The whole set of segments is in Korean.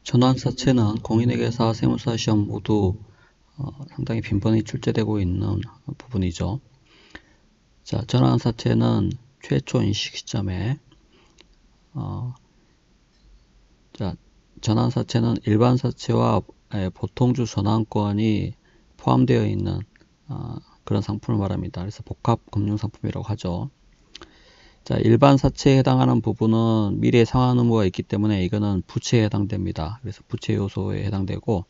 전환사채는 공인회계사, 세무사 시험 모두 상당히 빈번히 출제되고 있는 부분이죠. 자, 전환사채는 최초 인식 시점에 자, 전환사채는 일반사채와 보통주 전환권이 포함되어 있는 그런 상품을 말합니다. 그래서 복합금융상품이라고 하죠. 자, 일반 사채에 해당하는 부분은 미래 상환 의무가 있기 때문에 이거는 부채에 해당됩니다. 그래서 부채 요소에 해당되고,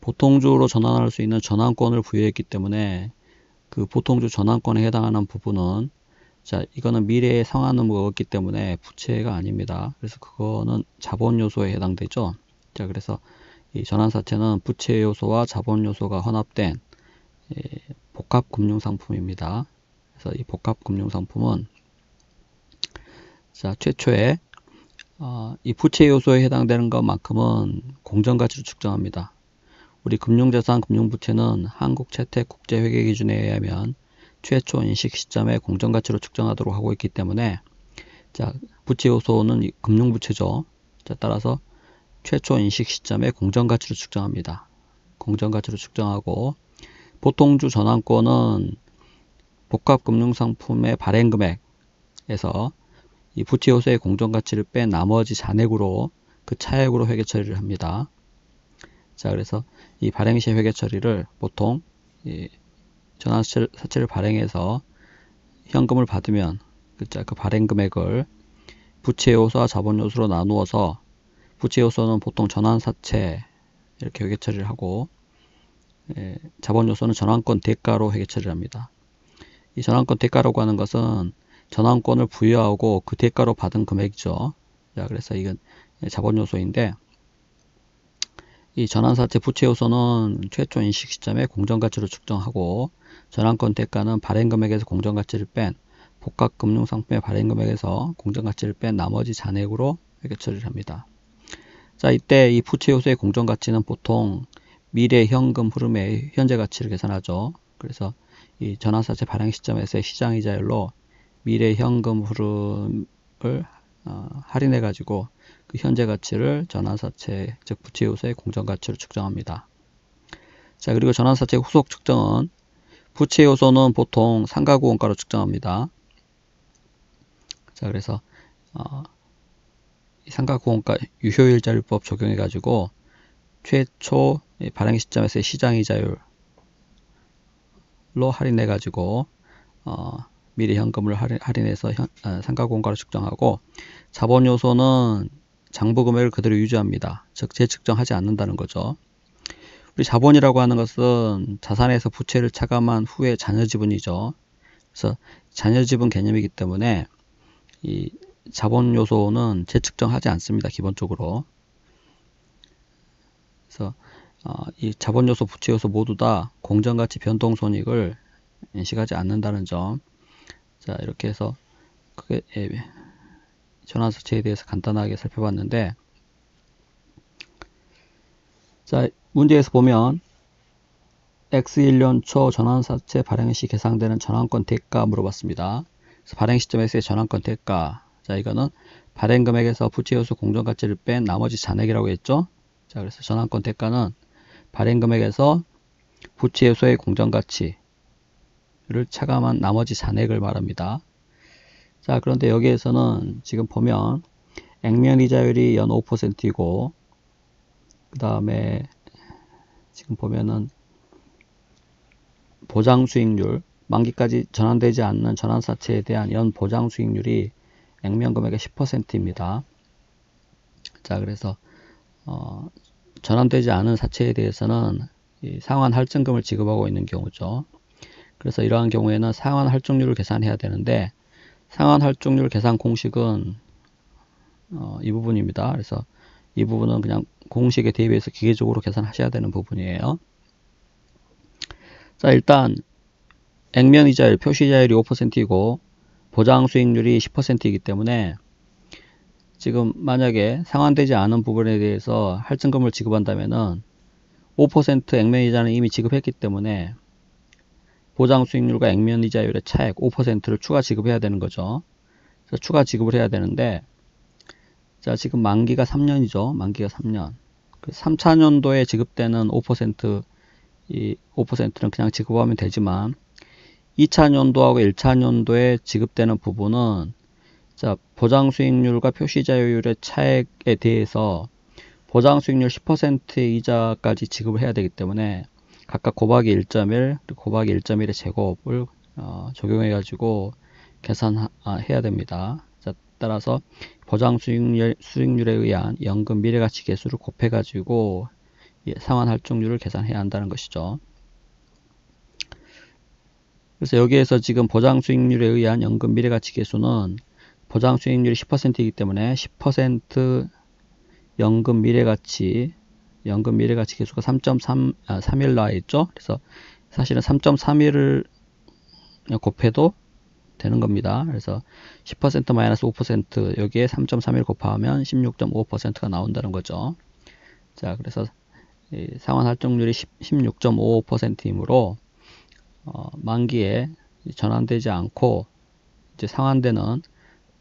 보통주로 전환할 수 있는 전환권을 부여했기 때문에 그 보통주 전환권에 해당하는 부분은, 자, 이거는 미래의 상환 의무가 없기 때문에 부채가 아닙니다. 그래서 그거는 자본 요소에 해당되죠. 자, 그래서 이 전환사채는 부채 요소와 자본 요소가 혼합된 복합금융상품입니다. 그래서 이 복합금융상품은 자, 최초에 이 부채 요소에 해당되는 것만큼은 공정가치로 측정합니다. 우리 금융자산, 금융부채는 한국채택국제회계 기준에 의하면 최초 인식 시점에 공정가치로 측정하도록 하고 있기 때문에 자, 부채 요소는 금융부채죠. 자, 따라서 최초 인식 시점에 공정가치로 측정합니다. 공정가치로 측정하고, 보통주 전환권은 복합금융상품의 발행금액에서 이 부채 요소의 공정가치를 뺀 나머지 잔액으로 그 차액으로 회계 처리를 합니다. 자, 그래서 이 발행 시 회계 처리를 보통 이 전환사채를 발행해서 현금을 받으면 그 발행 금액을 부채 요소와 자본 요소로 나누어서, 부채 요소는 보통 전환사채 이렇게 회계 처리를 하고, 자본 요소는 전환권 대가로 회계 처리를 합니다. 이 전환권 대가라고 하는 것은 전환권을 부여하고 그 대가로 받은 금액이죠. 자, 그래서 이건 자본 요소인데, 이 전환사채 부채 요소는 최초 인식 시점에 공정가치로 측정하고, 전환권 대가는 발행금액에서 공정가치를 뺀 복합금융상품의 발행금액에서 공정가치를 뺀 나머지 잔액으로 회계 처리를 합니다. 자, 이때 이 부채 요소의 공정가치는 보통 미래 현금 흐름의 현재 가치를 계산하죠. 그래서 이 전환사채 발행 시점에서의 시장이자율로 미래 현금 흐름을 할인해 가지고 그 현재 가치를 전환사채, 즉 부채 요소의 공정가치로 측정합니다. 자, 그리고 전환사채 후속 측정은, 부채 요소는 보통 상가구 원가로 측정합니다. 자, 그래서 상가구 원가 유효일자율법 적용해 가지고 최초 발행 시점에서의 시장이자율로 할인해 가지고 미래 현금을 할인해서 상가구 원가로 측정하고, 자본 요소는 장부 금액을 그대로 유지합니다. 즉 재측정하지 않는다는 거죠. 우리 자본이라고 하는 것은 자산에서 부채를 차감한 후에 잔여지분이죠. 그래서 잔여지분 개념이기 때문에 이 자본 요소는 재측정하지 않습니다. 기본적으로. 그래서 이 자본 요소, 부채 요소 모두 다 공정가치 변동 손익을 인식하지 않는다는 점. 자, 이렇게 해서 그게 전환사채에 대해서 간단하게 살펴봤는데, 자, 문제에서 보면 X1년 초 전환사채 발행 시 계상되는 전환권 대가 물어봤습니다. 그래서 발행 시점에서의 전환권 대가, 자, 이거는 발행 금액에서 부채 요소 공정가치를 뺀 나머지 잔액이라고 했죠. 자, 그래서 전환권 대가는 발행 금액에서 부채 요소의 공정가치를 차감한 나머지 잔액을 말합니다. 자, 그런데 여기에서는 지금 보면 액면 이자율이 연 5%이고, 그 다음에 지금 보면은 보장 수익률, 만기까지 전환되지 않는 전환사채에 대한 연 보장 수익률이 액면 금액의 10%입니다. 자, 그래서 전환되지 않은 사채에 대해서는 이 상환 할증금을 지급하고 있는 경우죠. 그래서 이러한 경우에는 상환 할증률을 계산해야 되는데, 상환 할증률 계산 공식은 이 부분입니다. 그래서 이 부분은 그냥 공식에 대비해서 기계적으로 계산하셔야 되는 부분이에요. 자, 일단 액면 이자율, 표시 이자율이 5%이고 보장 수익률이 10%이기 때문에 지금 만약에 상환되지 않은 부분에 대해서 할증금을 지급한다면은 5% 액면 이자는 이미 지급했기 때문에 보장 수익률과 액면 이자율의 차액 5%를 추가 지급해야 되는 거죠. 그래서 추가 지급을 해야 되는데, 자, 지금 만기가 3년이죠. 만기가 3년. 3차년도에 지급되는 5%, 이 5%는 그냥 지급하면 되지만 2차년도하고 1차년도에 지급되는 부분은 자, 보장수익률과 표시자유율의 차액에 대해서 보장수익률 10%의 이자까지 지급을 해야 되기 때문에 각각 곱하기 1.1 그리고 곱하기 1.1의 제곱을 적용해 가지고 계산해야 됩니다. 자, 따라서 보장수익률에 의한 연금 미래가치 계수를 곱해 가지고 상환할증률을 계산해야 한다는 것이죠. 그래서 여기에서 지금 보장수익률에 의한 연금 미래가치 계수는 보장수익률이 10%이기 때문에 10% 연금 미래가치 계수가 3.3일 나와 있죠. 그래서 사실은 3.31을 곱해도 되는 겁니다. 그래서 10% 마이너스 5% 여기에 3.31 곱하면 16.55%가 나온다는 거죠. 자, 그래서 상환할증률이 16.55%이므로 만기에 전환되지 않고 이제 상환되는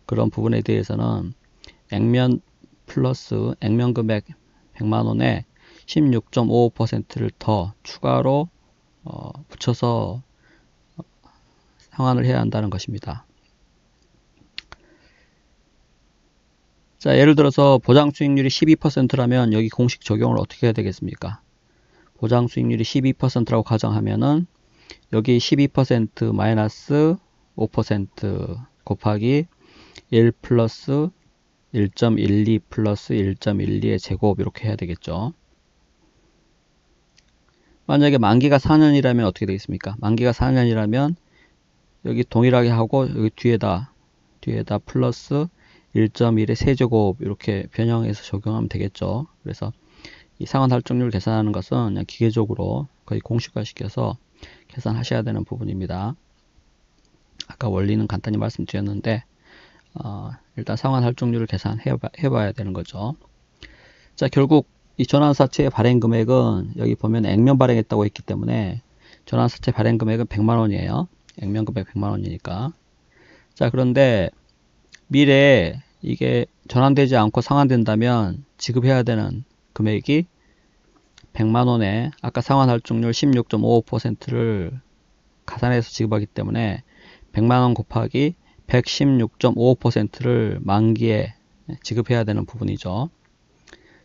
그런 부분에 대해서는 액면 플러스 액면 금액 100만원에 16.55%를 더 추가로 붙여서 상환을 해야 한다는 것입니다. 자, 예를 들어서 보장수익률이 12%라면 여기 공식 적용을 어떻게 해야 되겠습니까? 보장수익률이 12%라고 가정하면은 여기 12% 마이너스 5% 곱하기 1 플러스 1.12 플러스 1.12의 제곱 이렇게 해야 되겠죠. 만약에 만기가 4년이라면 어떻게 되겠습니까? 만기가 4년이라면 여기 동일하게 하고 여기 뒤에다 플러스 1.1의 세제곱 이렇게 변형해서 적용하면 되겠죠. 그래서 이 상환할증률 계산하는 것은 그냥 기계적으로 거의 공식화 시켜서 계산하셔야 되는 부분입니다. 아까 원리는 간단히 말씀드렸는데 일단 상환할증률을 계산해 봐야 되는 거죠. 자, 결국 이 전환사채의 발행 금액은 여기 보면 액면 발행했다고 했기 때문에 전환사채 발행 금액은 100만원이에요. 액면 금액 100만원이니까. 자, 그런데 미래에 이게 전환되지 않고 상환된다면 지급해야 되는 금액이 100만원에 아까 상환할증률 16.55%를 가산해서 지급하기 때문에 100만원 곱하기 116.55%를 만기에 지급해야 되는 부분이죠.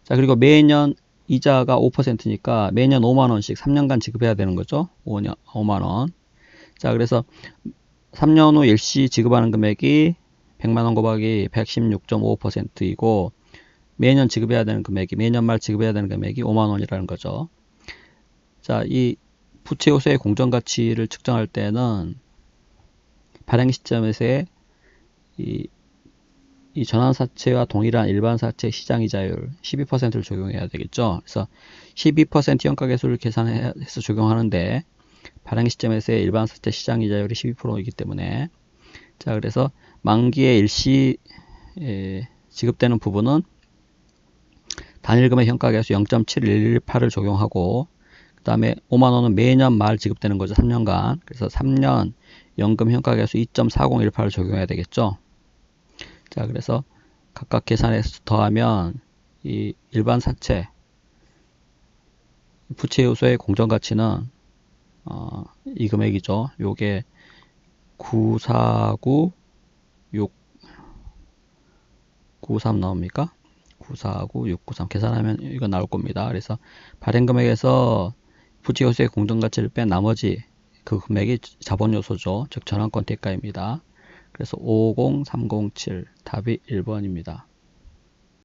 자, 그리고 매년 이자가 5%니까 매년 5만원씩 3년간 지급해야 되는 거죠. 5만원. 자, 그래서 3년 후 일시 지급하는 금액이 100만원 곱하기 116.55%이고 매년 지급해야 되는 금액이 매년 말 지급해야 되는 금액이 5만원이라는 거죠. 자, 이 부채 요소의 공정가치를 측정할 때는 발행 시점에서의 이 전환사채와 동일한 일반사채 시장이자율 12%를 적용해야 되겠죠. 그래서 12% 현가계수를 계산해서 적용하는데 발행 시점에서의 일반사채 시장이자율이 12%이기 때문에 자, 그래서 만기에 일시 지급되는 부분은 단일금액 현가계수 0.7118을 적용하고 그 다음에 5만원은 매년 말 지급되는 거죠. 3년간. 그래서 3년 연금 현가계수 2.4018을 적용해야 되겠죠. 자, 그래서 각각 계산해서 더하면 이 일반 사채 부채 요소의 공정가치는 이 금액이죠. 요게 949693 나옵니까? 949693 계산하면 이거 나올 겁니다. 그래서 발행 금액에서 부채 요소의 공정가치를 뺀 나머지 그 금액이 자본 요소죠. 즉 전환권 대가입니다. 그래서 50307 답이 1번입니다.